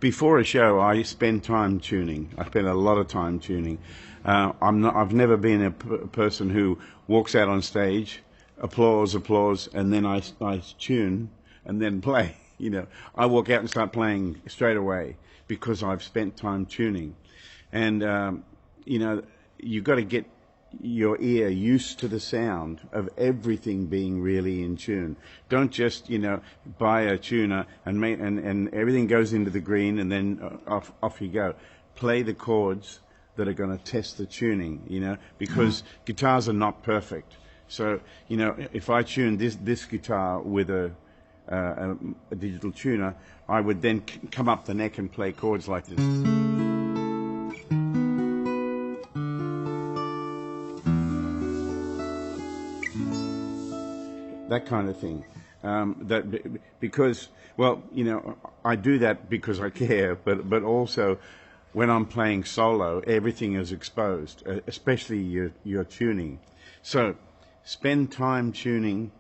before a show, I spend time tuning. I spend a lot of time tuning. I've never been a person who walks out on stage, applause, and then I tune and then play. You know, I walk out and start playing straight away because I've spent time tuning. And you know, you've got to get your ear used to the sound of everything being really in tune. Don't just, you know, buy a tuner and everything goes into the green and then off you go. Play the chords that are going to test the tuning, you know, because guitars are not perfect. So, you know, if I tune this guitar with a digital tuner, I would then come up the neck and play chords like this. That kind of thing. Because, well, you know, I do that because I care, but also when I'm playing solo, everything is exposed, especially your tuning. So spend time tuning.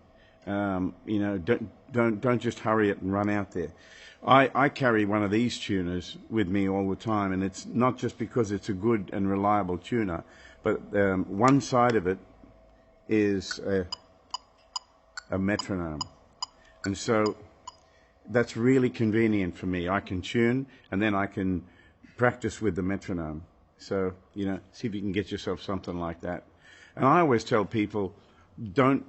You know, don't just hurry it and run out there. I carry one of these tuners with me all the time, and it's not just because it's a good and reliable tuner, but one side of it is a metronome, and so that's really convenient for me. I can tune and then I can practice with the metronome. So, you know, see if you can get yourself something like that. And I always tell people, don't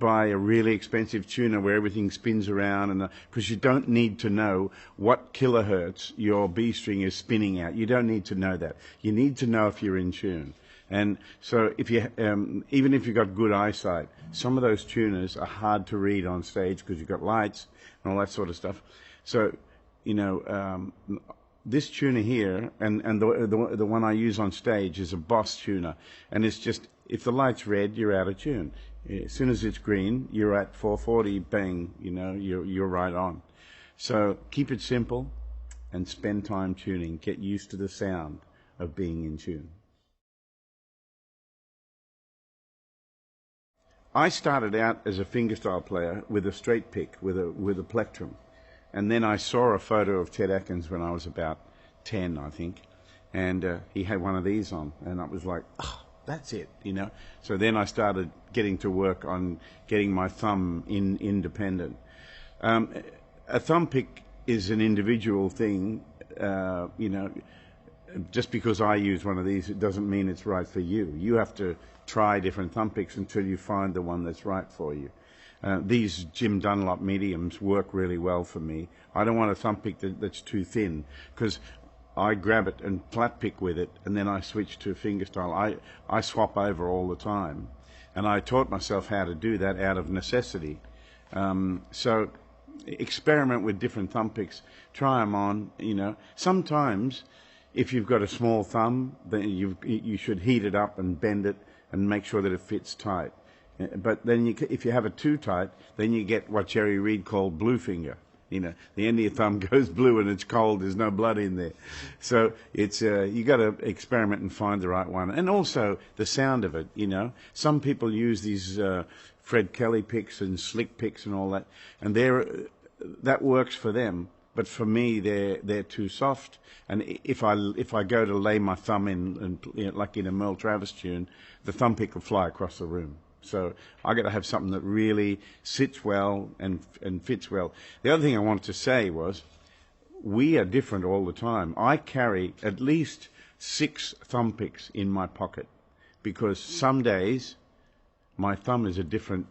buy a really expensive tuner where everything spins around, and because you don't need to know what kilohertz your B string is spinning at. You don't need to know that. You need to know if you're in tune. And so if you, even if you've got good eyesight, some of those tuners are hard to read on stage because you've got lights and all that sort of stuff. So, you know, this tuner here and the one I use on stage is a Boss tuner. And it's just, if the light's red, you're out of tune. As soon as it's green, you're at 440, bang, you know, you're right on. So keep it simple and spend time tuning. Get used to the sound of being in tune. I started out as a fingerstyle player with a straight pick, with a plectrum. And then I saw a photo of Ted Atkins when I was about 10, I think. And he had one of these on. And I was like, oh, that's it, you know. So then I started getting to work on getting my thumb independent. A thumb pick is an individual thing, you know. Just because I use one of these, it doesn't mean it's right for you. You have to try different thumb picks until you find the one that's right for you. These Jim Dunlop mediums work really well for me. I don't want a thumb pick that's too thin, because I grab it and flat pick with it, and then I switch to fingerstyle. I swap over all the time, and I taught myself how to do that out of necessity. So experiment with different thumb picks. Try them on, you know. Sometimes, if you've got a small thumb, then you should heat it up and bend it and make sure that it fits tight. But then if you have it too tight, then you get what Jerry Reed called blue finger. You know, the end of your thumb goes blue and it's cold, there's no blood in there. So it's you got to experiment and find the right one. And also the sound of it, you know. Some people use these Fred Kelly picks and slick picks and all that, and that works for them. But for me, they're too soft. And if I go to lay my thumb in, you know, like in a Merle Travis tune, the thumb pick will fly across the room. So I got to have something that really sits well and fits well. The other thing I wanted to say was, we are different all the time. I carry at least 6 thumb picks in my pocket, because some days my thumb is a different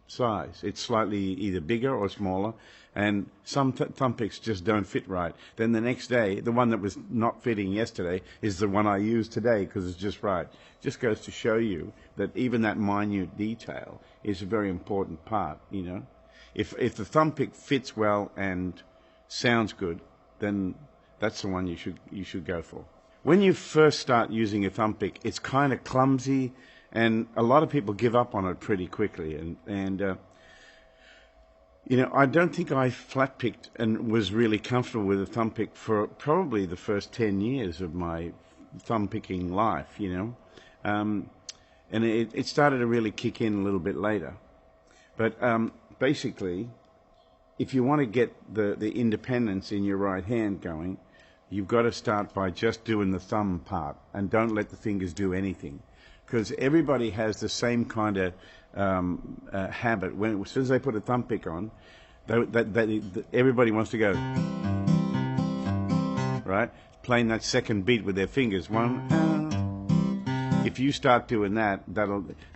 size. It's slightly either bigger or smaller, and some thumb picks just don't fit right. Then the next day, the one that was not fitting yesterday is the one I use today because it's just right. Just goes to show you that even that minute detail is a very important part, you know. If the thumb pick fits well and sounds good, then that's the one you should go for. When you first start using a thumb pick, it's kind of clumsy, and a lot of people give up on it pretty quickly. And you know, I don't think I flat picked and was really comfortable with a thumb pick for probably the first 10 years of my thumb picking life, you know. And it started to really kick in a little bit later. But basically, if you want to get the independence in your right hand going, you've got to start by just doing the thumb part and don't let the fingers do anything. Because everybody has the same kind of habit. As soon as they put a thumb pick on, everybody wants to go, right? Playing that second beat with their fingers. If you start doing that,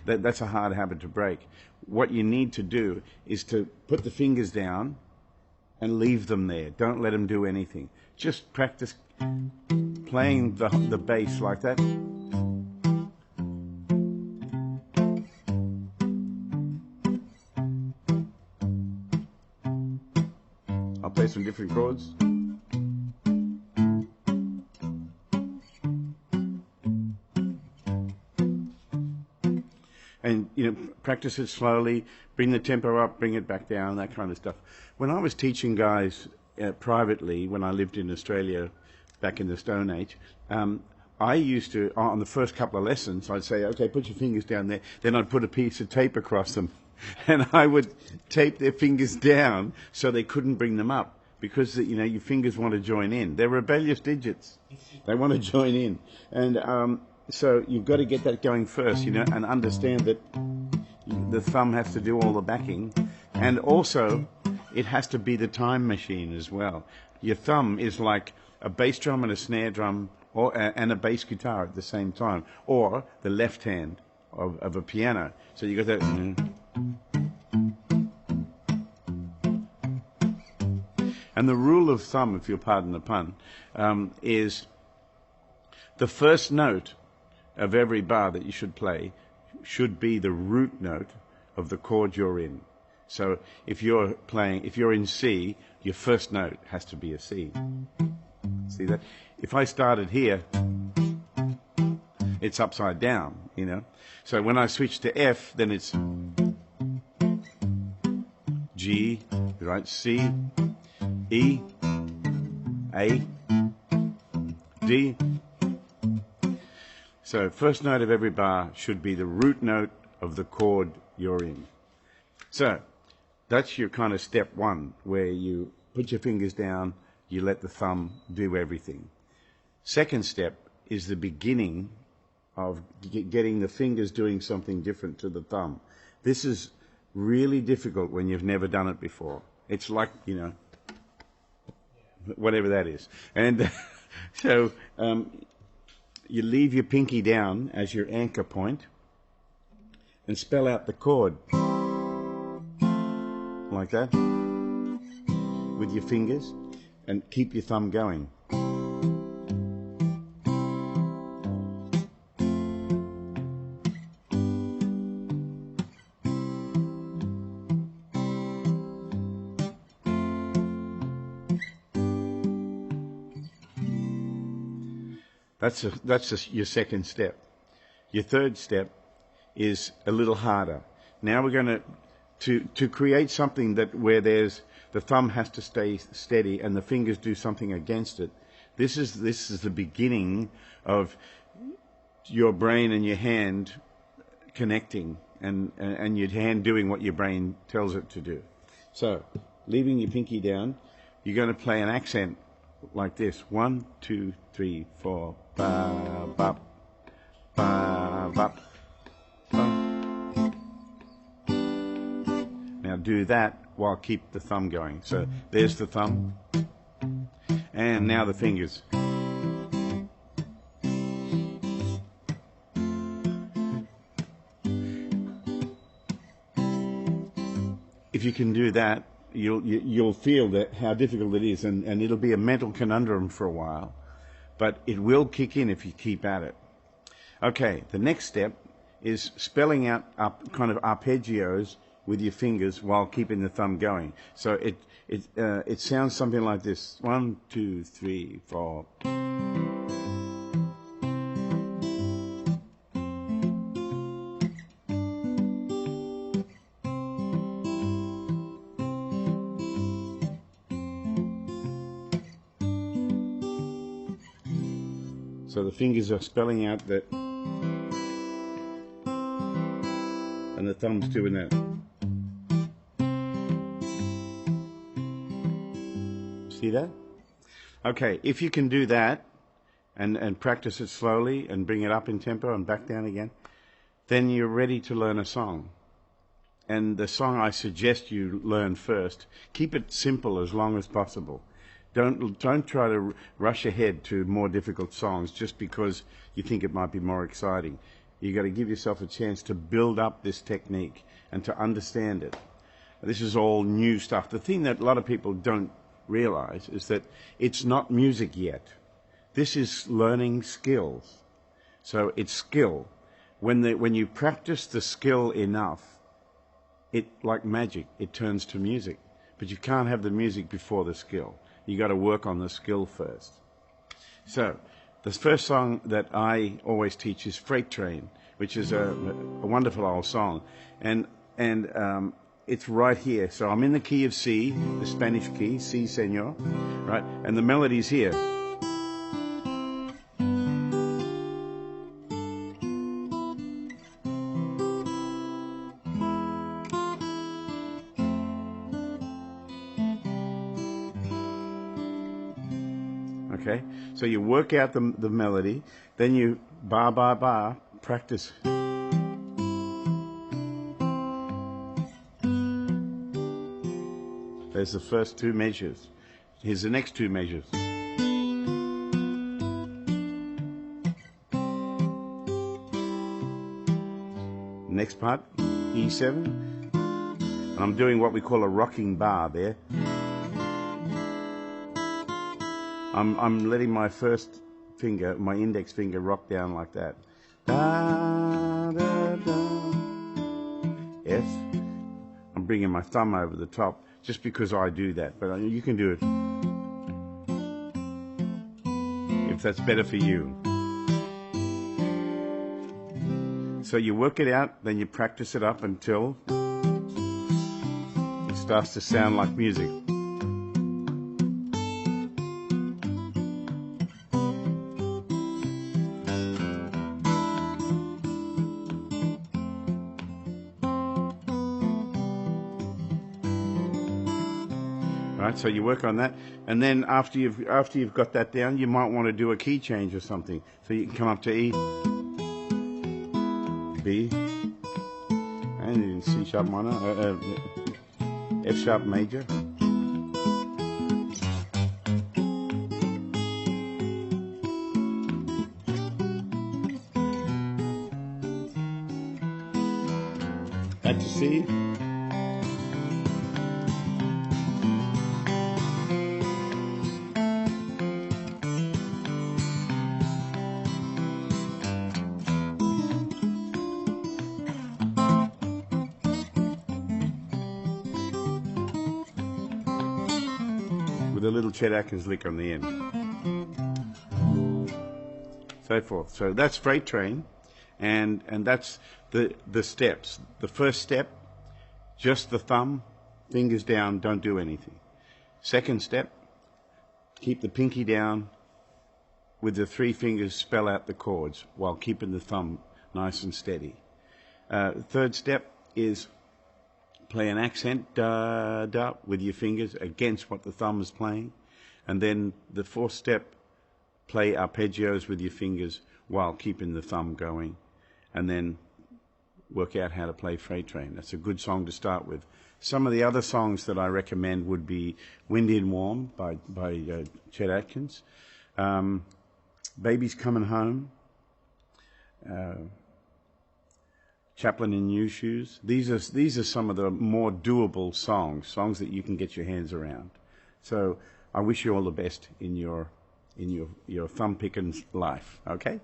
that's a hard habit to break. What you need to do is to put the fingers down and leave them there. Don't let them do anything. Just practice playing the bass like that. I'll play some different chords. And, practice it slowly, bring the tempo up, bring it back down, that kind of stuff. When I was teaching guys privately, when I lived in Australia back in the Stone Age, I used to, on the first couple of lessons, I'd say, okay, put your fingers down there. Then I'd put a piece of tape across them. And I would tape their fingers down so they couldn't bring them up. Because, your fingers want to join in. They're rebellious digits. They want to join in. And so you've got to get that going first, and understand that the thumb has to do all the backing. And also, it has to be the time machine as well. Your thumb is like a bass drum and a snare drum and a bass guitar at the same time. Or the left hand of a piano. So you got that. And the rule of thumb, if you'll pardon the pun, is the first note of every bar that you should play should be the root note of the chord you're in. So if you're in C, your first note has to be a C. See that? If I started here, it's upside down, So when I switch to F, then it's G, right? C, E, A, D. So first note of every bar should be the root note of the chord you're in. So that's your kind of step one, where you put your fingers down, you let the thumb do everything. Second step is the beginning of getting the fingers doing something different to the thumb. This is really difficult when you've never done it before. It's like, whatever that is. And so you leave your pinky down as your anchor point and spell out the chord like that with your fingers and keep your thumb going. That's your second step. Your third step is a little harder. Now we're going to create something where the thumb has to stay steady and the fingers do something against it. This is the beginning of your brain and your hand connecting and your hand doing what your brain tells it to do. So, leaving your pinky down, you're going to play an accent like this. 1, 2, 3, 4. Ba, ba, ba, ba, ba. Now do that while keep the thumb going. So there's the thumb. And now the fingers. If you can do that, you'll feel that how difficult it is, and it'll be a mental conundrum for a while. But it will kick in if you keep at it. Okay, the next step is spelling out kind of arpeggios with your fingers while keeping the thumb going. So it sounds something like this: 1, 2, 3, 4. So the fingers are spelling out that, and the thumb's doing that. See that? Okay, if you can do that and practice it slowly and bring it up in tempo and back down again, then you're ready to learn a song. And the song I suggest you learn first, keep it simple as long as possible. Don't try to rush ahead to more difficult songs just because you think it might be more exciting. You've got to give yourself a chance to build up this technique and to understand it. This is all new stuff. The thing that a lot of people don't realize is that it's not music yet. This is learning skills. So it's skill. When you practice the skill enough, it, like magic, it turns to music. But you can't have the music before the skill. You got to work on the skill first. So, the first song that I always teach is Freight Train, which is a wonderful old song. And it's right here. So I'm in the key of C, the Spanish key, C Señor, right? And the melody's here. Okay, so you work out the melody, then you bar, bar, bar, practice. There's the first two measures. Here's the next two measures. Next part, E7. And I'm doing what we call a rocking bar there. I'm letting my first finger, my index finger, rock down like that. Da, da, da. F. I'm bringing my thumb over the top just because I do that, but you can do it if that's better for you. So you work it out, then you practice it up until it starts to sound like music. Right, so you work on that, and then after you've got that down, you might want to do a key change or something. So you can come up to E, B, and C sharp minor, F sharp major. Back to C. With a little Chet Atkins lick on the end. So forth. So that's Freight Train, and that's the steps. The first step, just the thumb, fingers down, don't do anything. Second step, keep the pinky down, with the three fingers spell out the chords while keeping the thumb nice and steady. Third step is play an accent, da, da, with your fingers against what the thumb is playing. And then the fourth step, play arpeggios with your fingers while keeping the thumb going. And then work out how to play Freight Train. That's a good song to start with. Some of the other songs that I recommend would be Wind in Warm by Chet Atkins, Baby's Coming Home, Chaplain in New Shoes. These are some of the more doable songs that you can get your hands around. So I wish you all the best in your thumb picking life. Okay.